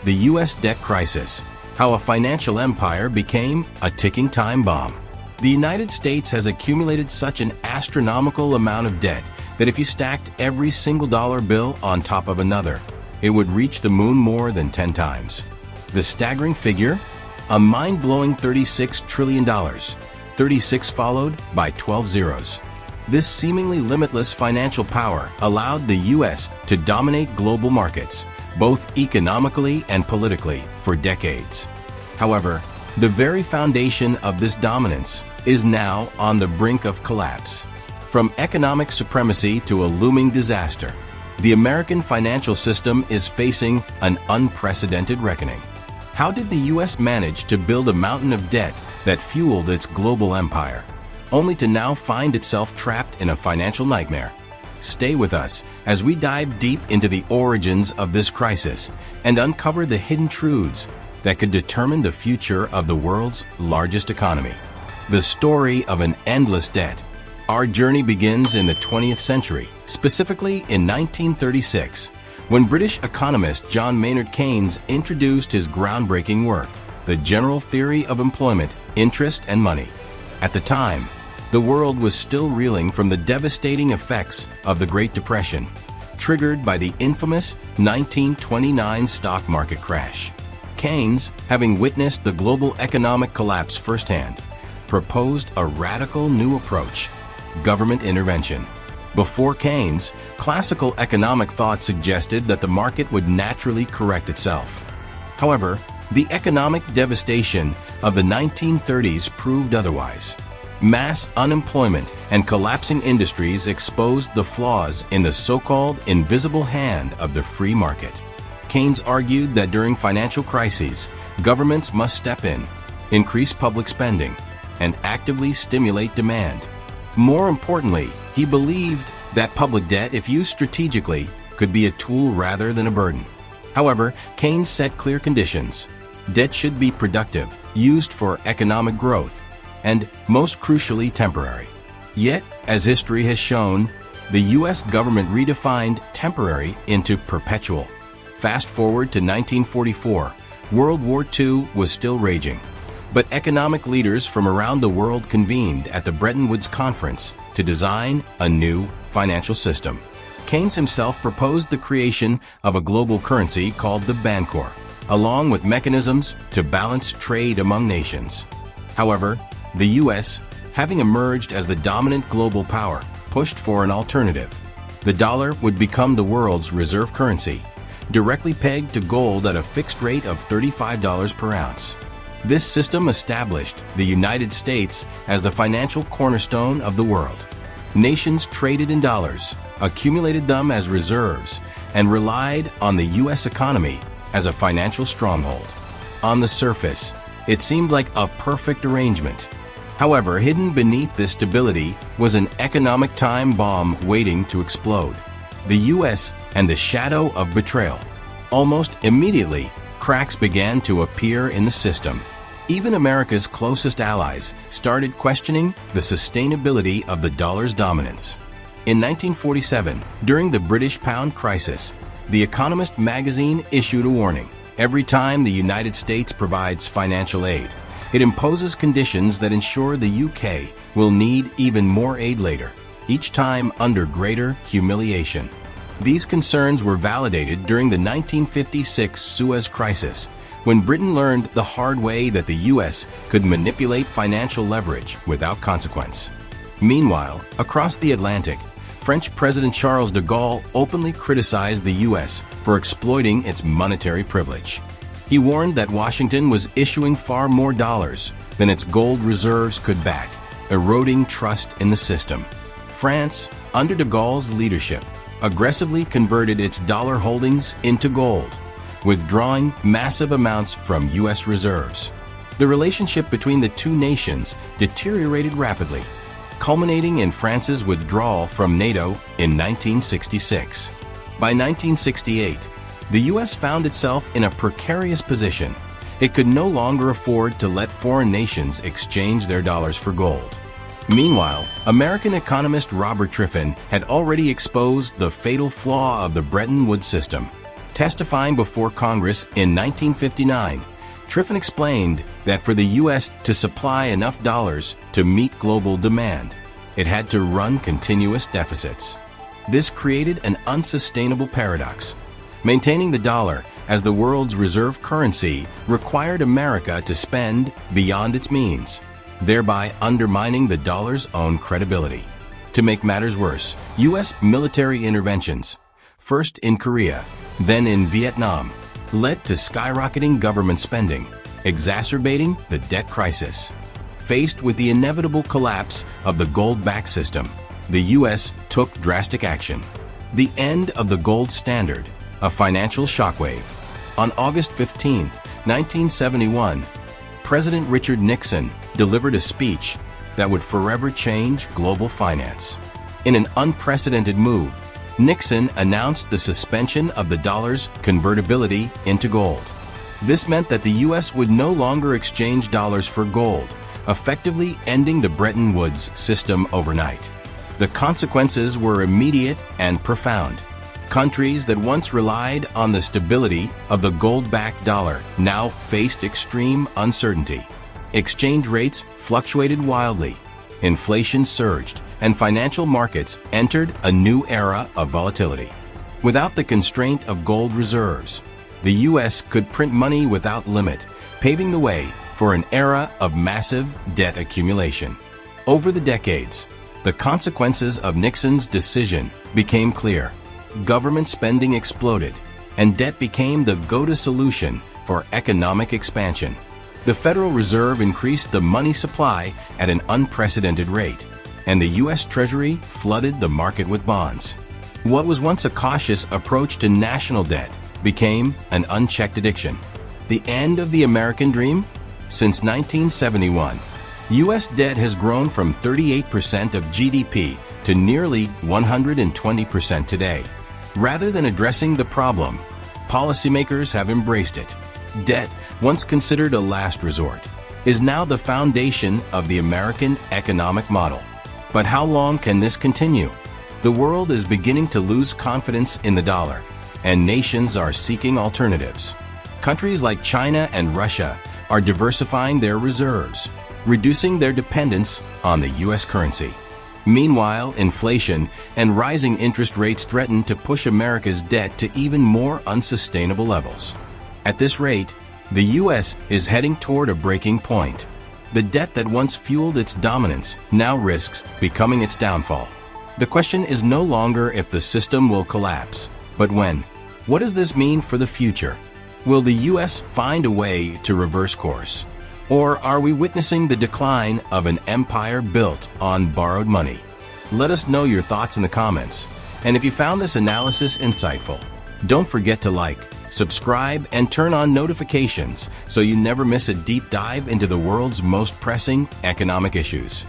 the U.S. debt crisis, how a financial empire became a ticking time bomb. The United States has accumulated such an astronomical amount of debt that if you stacked every single dollar bill on top of another, it would reach the moon more than 10 times. The staggering figure? A mind-blowing $36 trillion, 36 followed by 12 zeros. This seemingly limitless financial power allowed the U.S. to dominate global markets, both economically and politically, for decades. However, the very foundation of this dominance is now on the brink of collapse. From economic supremacy to a looming disaster, the American financial system is facing an unprecedented reckoning. How did the U.S. manage to build a mountain of debt that fueled its global empire, only to now find itself trapped in a financial nightmare? Stay with us as we dive deep into the origins of this crisis and uncover the hidden truths that could determine the future of the world's largest economy. The story of an endless debt. Our journey begins in the 20th century, specifically in 1936, when British economist John Maynard Keynes introduced his groundbreaking work, The General Theory of Employment, Interest and Money. At the time, the world was still reeling from the devastating effects of the Great Depression, triggered by the infamous 1929 stock market crash. Keynes, having witnessed the global economic collapse firsthand, proposed a radical new approach: government intervention. Before Keynes, classical economic thought suggested that the market would naturally correct itself. However, the economic devastation of the 1930s proved otherwise. Mass unemployment and collapsing industries exposed the flaws in the so-called invisible hand of the free market. Keynes argued that during financial crises, governments must step in, increase public spending, and actively stimulate demand. More importantly, he believed that public debt, if used strategically, could be a tool rather than a burden. However, Keynes set clear conditions. Debt should be productive, used for economic growth, and, most crucially, temporary. Yet, as history has shown, the U.S. government redefined temporary into perpetual. Fast forward to 1944, World War II was still raging, but economic leaders from around the world convened at the Bretton Woods Conference to design a new financial system. Keynes himself proposed the creation of a global currency called the Bancor, along with mechanisms to balance trade among nations. However, the U.S., having emerged as the dominant global power, pushed for an alternative. The dollar would become the world's reserve currency, directly pegged to gold at a fixed rate of $35 per ounce. This system established the United States as the financial cornerstone of the world. Nations traded in dollars, accumulated them as reserves, and relied on the U.S. economy as a financial stronghold. On the surface, it seemed like a perfect arrangement. However, hidden beneath this stability was an economic time bomb waiting to explode: the U.S. and the shadow of betrayal. Almost immediately, cracks began to appear in the system. Even America's closest allies started questioning the sustainability of the dollar's dominance. In 1947, during the British pound crisis, The Economist magazine issued a warning. Every time the United States provides financial aid, it imposes conditions that ensure the UK will need even more aid later, each time under greater humiliation. These concerns were validated during the 1956 Suez Crisis, when Britain learned the hard way that the U.S. could manipulate financial leverage without consequence. Meanwhile, across the Atlantic, French President Charles de Gaulle openly criticized the U.S. for exploiting its monetary privilege. He warned that Washington was issuing far more dollars than its gold reserves could back, eroding trust in the system. France, under de Gaulle's leadership, aggressively converted its dollar holdings into gold, withdrawing massive amounts from U.S. reserves. The relationship between the two nations deteriorated rapidly, culminating in France's withdrawal from NATO in 1966. By 1968, the U.S. found itself in a precarious position. It could no longer afford to let foreign nations exchange their dollars for gold. Meanwhile, American economist Robert Triffin had already exposed the fatal flaw of the Bretton Woods system. Testifying before Congress in 1959, Triffin explained that for the U.S. to supply enough dollars to meet global demand, it had to run continuous deficits. This created an unsustainable paradox. Maintaining the dollar as the world's reserve currency required America to spend beyond its means, thereby undermining the dollar's own credibility. To make matters worse, U.S. military interventions, first in Korea, then in Vietnam, led to skyrocketing government spending, exacerbating the debt crisis. Faced with the inevitable collapse of the gold-backed system, the U.S. took drastic action. The end of the gold standard, a financial shockwave. On August 15, 1971, President Richard Nixon delivered a speech that would forever change global finance. In an unprecedented move, Nixon announced the suspension of the dollar's convertibility into gold. This meant that the U.S. would no longer exchange dollars for gold, effectively ending the Bretton Woods system overnight. The consequences were immediate and profound. Countries that once relied on the stability of the gold-backed dollar now faced extreme uncertainty. Exchange rates fluctuated wildly, inflation surged, and financial markets entered a new era of volatility. Without the constraint of gold reserves, the U.S. could print money without limit, paving the way for an era of massive debt accumulation. Over the decades, the consequences of Nixon's decision became clear. Government spending exploded, and debt became the go-to solution for economic expansion. The Federal Reserve increased the money supply at an unprecedented rate, and the U.S. Treasury flooded the market with bonds. What was once a cautious approach to national debt became an unchecked addiction. The end of the American dream? Since 1971, U.S. debt has grown from 38% of GDP to nearly 120% today. Rather than addressing the problem, policymakers have embraced it. Debt, once considered a last resort, is now the foundation of the American economic model. But how long can this continue? The world is beginning to lose confidence in the dollar, and nations are seeking alternatives. Countries like China and Russia are diversifying their reserves, reducing their dependence on the U.S. currency. Meanwhile, inflation and rising interest rates threaten to push America's debt to even more unsustainable levels. At this rate, the U.S. is heading toward a breaking point. The debt that once fueled its dominance now risks becoming its downfall. The question is no longer if the system will collapse, but when. What does this mean for the future? Will the U.S. find a way to reverse course? Or are we witnessing the decline of an empire built on borrowed money? Let us know your thoughts in the comments. And if you found this analysis insightful, don't forget to like, subscribe, and turn on notifications so you never miss a deep dive into the world's most pressing economic issues.